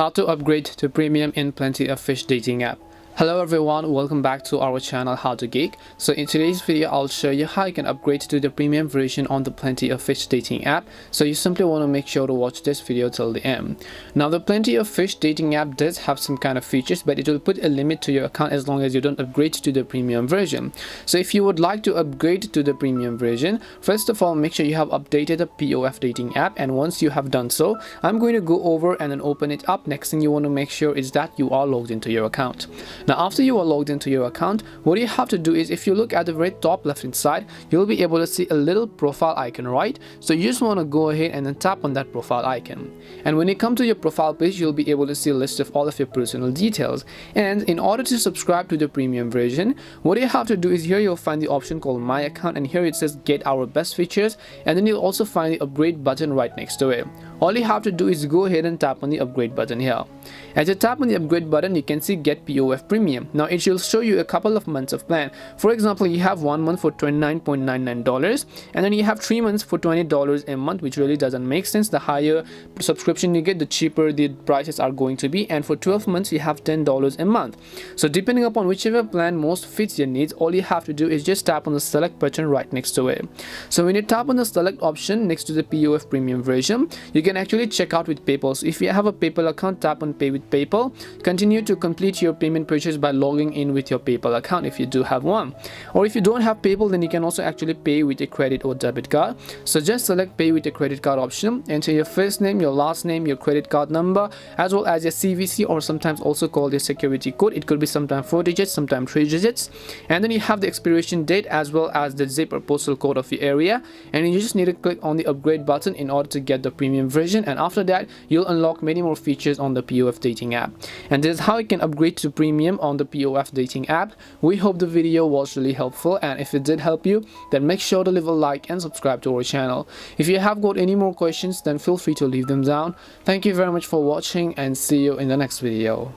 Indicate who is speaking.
Speaker 1: How to upgrade to premium in Plenty of Fish dating app. Hello everyone, welcome back to our channel How to Geek. So in today's video I'll show you how you can upgrade to the premium version on the Plenty of Fish dating app. So you simply want to make sure to watch this video till the end. Now the Plenty of Fish dating app does have some kind of features, but it will put a limit to your account as long as you don't upgrade to the premium version. So if you would like to upgrade to the premium version, first of all make sure you have updated the POF dating app, and once you have done so, I'm going to go over and then open it up. Next thing you want to make sure is that you are logged into your account. Now after you are logged into your account, what you have to do is, if you look at the very top left hand side, you'll be able to see a little profile icon, right? So you just want to go ahead and then tap on that profile icon, and when you come to your profile page, you'll be able to see a list of all of your personal details. And in order to subscribe to the premium version, what you have to do is, here you'll find the option called My Account, and here it says Get Our Best Features, and then you'll also find the upgrade button right next to it. All you have to do is go ahead and tap on the upgrade button here. As you tap on the upgrade button, you can see Get POF Premium. Now it will show you a couple of months of plan. For example, you have 1 month for $29.99, and then you have 3 months for $20 a month, which really doesn't make sense. The higher subscription you get, the cheaper the prices are going to be, and for 12 months you have $10 a month. So depending upon whichever plan most fits your needs, all you have to do is just tap on the select button right next to it. So when you tap on the select option next to the POF Premium version, you can actually check out with PayPal. So if you have a PayPal account, tap on Pay with PayPal. Continue to complete your payment purchase by logging in with your PayPal account if you do have one. Or if you don't have PayPal, then you can also actually pay with a credit or debit card. So just select Pay with a credit card option, enter your first name, your last name, your credit card number, as well as your CVC, or sometimes also called your security code. It could be sometimes 4 digits, sometimes 3 digits, and then you have the expiration date as well as the zip or postal code of your area, and you just need to click on the upgrade button in order to get the premium version. And after that, you'll unlock many more features on the POF dating app. And this is how you can upgrade to premium on the POF dating app. We hope the video was really helpful, and if it did help you, then make sure to leave a like and subscribe to our channel. If you have got any more questions, then feel free to leave them down. Thank you very much for watching, and see you in the next video.